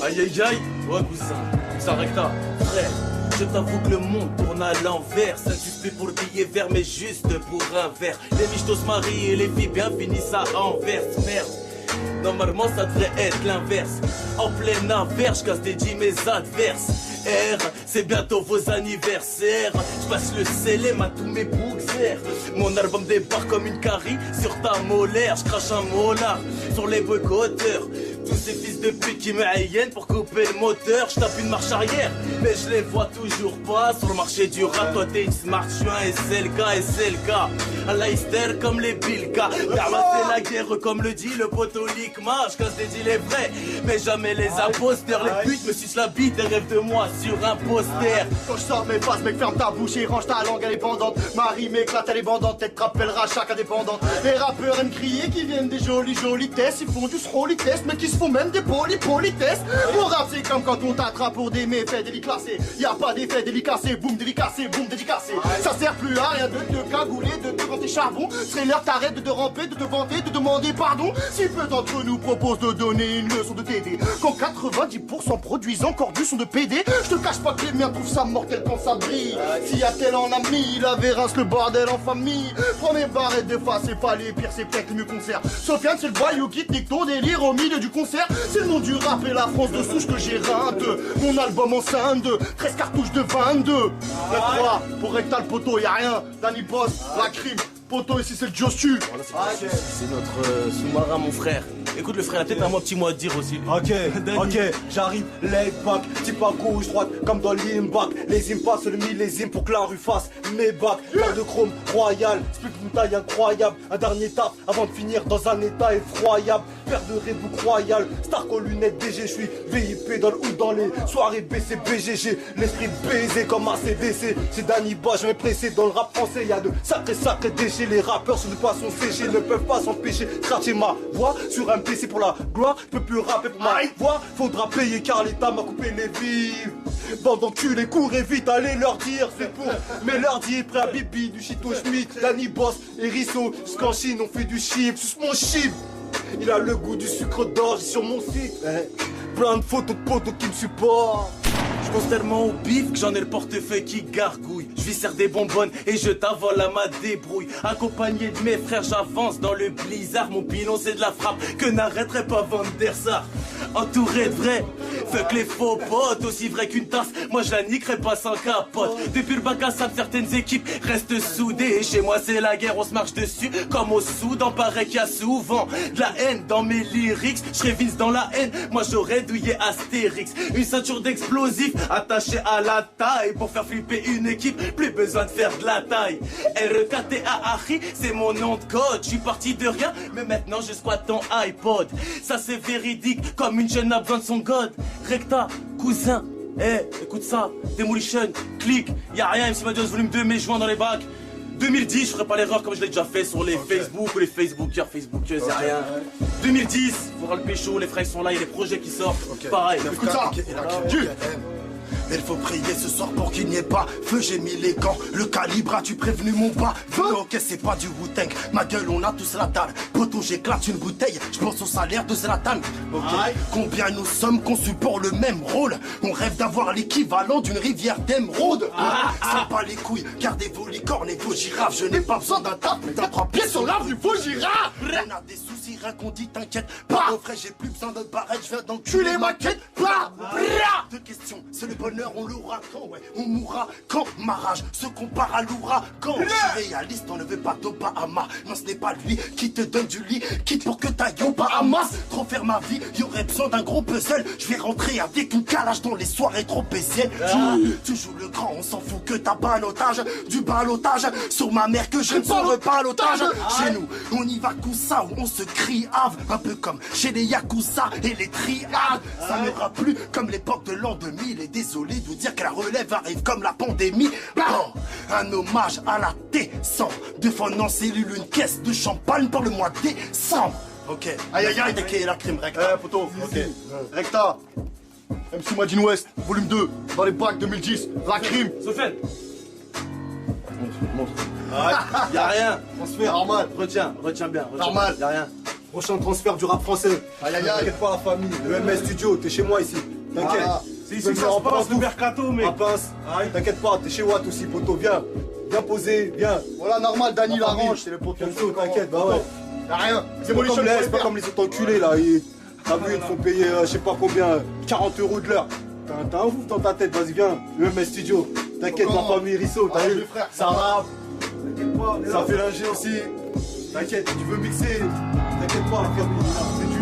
Aïe aïe aïe. Ouais cousin Recta. Frère, je t'avoue que le monde tourne à l'envers. Ça suspect pour le billet vert mais juste pour un verre. Les michtos se marient et les filles bien finissent à Anvers. Merde, normalement ça devrait être l'inverse. En plein averse, je casse des dits mes adverses. R, c'est bientôt vos anniversaires. Je passe le célèbre à tous mes boxers. Mon album débarque comme une carie sur ta molaire. Je crache un molar sur les boycotteurs. Tous ces fils de pute qui me haïennent pour couper le moteur. Je tape une marche arrière, mais je les vois toujours pas. Sur le marché du rap, toi t'es une smart, je suis un SLK. À l'Aïster comme les Bilka. Ramasser la guerre comme le dit le poteau Likma. Je casse des deals vrais, mais jamais les imposteurs. Les putes me sucent la bite et rêvent de moi sur un poster. Quand je sors mes faces, mec ferme ta bouche et range ta langue, elle est pendante. Marie m'éclate, elle est bandante, tête rappellera chaque indépendante. Les rappeurs aiment crier qui viennent des jolis tests. Ils font du sroli test, mais qui se font même des politesses. Mon rap c'est comme quand on t'attrape pour des méfaits déliclassés. Y'a pas d'effet délicacé, boum dédicacé, boum dédicacé. Ça sert plus à rien de te cagouler, de te vanter charbon. Serait l'heure t'arrêtes de te ramper, de te vanter, de demander pardon. Si peu d'entre nous proposent de donner une leçon de TD, quand 90% produisent encore du son de PD. Je te cache pas que les miens trouvent ça mortel quand ça brille. S'il y a tel en ami, la vérince, le bordel en famille. Prends mes barrettes de face, c'est pas les pires, c'est peut-être les mieux concerts. Sofiane c'est le voyou qui te nique ton délire au milieu du concert. C'est le nom du rap et la France de souche que j'ai reinte. Mon album en scinde, 13 cartouches de 22. 9-3, pour Rectal Poto, y'a rien. Danny Boss, la crime. Poto ici c'est le Jossu. C'est notre sous-marin mon frère. Écoute le frère, il a peut-être un petit mot à te dire aussi lui. Ok, j'arrive, leg back, type à gauche, droite, comme dans l'impact. Les impasses, le millésime pour que la rue fasse mes bacs. Paire de chrome royal, split une taille incroyable. Un dernier taf avant de finir dans un état effroyable. Paire de Reebok royal, star aux lunettes DG. Je suis VIP dans le ou dans les soirées BCBGG. L'esprit baisé comme ACDC. C'est Danny Boss, je vais presser dans le rap français. Y'a de sacrés déchets. Les rappeurs sont de poissons séchés, ne peuvent pas s'empêcher. Scratcher ma voix sur un PC pour la gloire. Je peux plus rapper pour ma voix. Faudra payer car l'État m'a coupé les vives. Bande d'enculés, courez vite, allez leur dire. C'est pour mais leur dire prêt à Bibi, du Chito Schmidt, Danny Boss et Risso. Jusqu'en Chine on fait du chip, sus mon chip. Il a le goût du sucre d'orge sur mon site. Plein de photos de potos qui me supportent. Je pense tellement au bif que j'en ai le portefeuille qui gargouille. Je vis serre des bonbonnes et je t'avole à ma débrouille. Accompagné de mes frères, j'avance dans le blizzard. Mon pilon c'est de la frappe que n'arrêterait pas Van der Sar. Entouré de vrais, fuck les faux potes. Aussi vrai qu'une tasse, moi je la niquerai pas sans capote. Depuis le bac à sable, certaines équipes restent soudées. Chez moi c'est la guerre, on se marche dessus comme au Soudan. Paraît qu'il y a souvent de la haine dans mes lyrics. Je serais Vince dans la haine, moi j'aurais douillé Astérix. Une ceinture d'explosifs attachée à la taille. Pour faire flipper une équipe, plus besoin de faire de la taille. REKTA-AHI, c'est mon nom de code. Je suis parti de rien, mais maintenant je squatte ton iPod. Ça c'est véridique, comme une jeune a besoin de son god. Recta, cousin, écoute ça, Demolition, click, y'a rien, MC Madios volume 2, mai juin dans les bacs. 2010, je ferai pas l'erreur comme je l'ai déjà fait sur les Facebook ou les Facebookers, c'est rien. 2010, faudra le pécho, les frères sont là, il y a des projets qui sortent. Pareil, écoute ça. Mais il faut prier ce soir pour qu'il n'y ait pas feu, j'ai mis les gants, le calibre, as-tu prévenu mon bas? Ok, c'est pas du Wu-Tang, ma gueule, on a tous la dalle. Poto, j'éclate une bouteille, je pense au salaire de Zlatan. Ok, combien nous sommes conçus pour le même rôle? On rêve d'avoir l'équivalent d'une rivière d'émeraude. Ça pas les couilles, gardez vos licornes et vos girafes. Je n'ai pas besoin d'un tap, mais d'un 3 pieds sur l'arbre, il faut girafe. On a des soucis, rien qu'on dit, t'inquiète pas. Au vrai, j'ai plus besoin de barrette, je viens d'enculer ma quête. Deux questions, c'est le bonheur. On l'aura quand, ouais, on mourra quand ma rage se compare à l'ouragan. Je suis réaliste, on ne veut pas d'Obama. Non, ce n'est pas lui qui te donne du lit, quitte pour que t'ailles au Bahamas. Trop faire ma vie, y aurait besoin d'un gros puzzle. Je vais rentrer avec une calage dans les soirées trop péciennes. Tu joues le grand, on s'en fout que t'as balotage. Du balotage sur ma mère que je ne sors pas l'otage. Chez nous, on y va coussa où on se crie ave. Un peu comme chez les Yakuza et les triades. Ça n'aura plus comme l'époque de l'an 2000. Et désolé de vous dire que la relève arrive comme la pandémie. Un hommage à la T100. Deux fois en cellule, une caisse de champagne pour le mois de décembre. Ok. Aïe aïe aïe. Et la crime Recta. Poto, ok. Recta. MC Madine West, volume 2, dans les bacs 2010, la crime. Sofiane. Montre. Y'a rien. Transfert, normal. Retiens bien. Normal. Y'a rien. Prochain transfert du rap français. Aïe aïe aïe. T'inquiète pas la famille, le MS Studio, t'es chez moi ici. T'inquiète. C'est ici que ça se passe, le mercato, mec. À pince. T'inquiète pas, t'es chez Watt aussi, poto. Viens. Viens poser, viens. Voilà, normal, Dani l'arrange, c'est le poteau. T'inquiète, bah ouais. Y'a rien. C'est pas comme les autres enculés là. T'as vu, ils te font payer je sais pas combien, 40 € de l'heure. T'as un ouf dans ta tête, vas-y viens. Le même studio. T'inquiète, ma famille Risso, t'as vu. Ça rappe. T'inquiète pas, ça fait l'ingé aussi. T'inquiète, tu veux mixer. T'inquiète pas, la famille, c'est du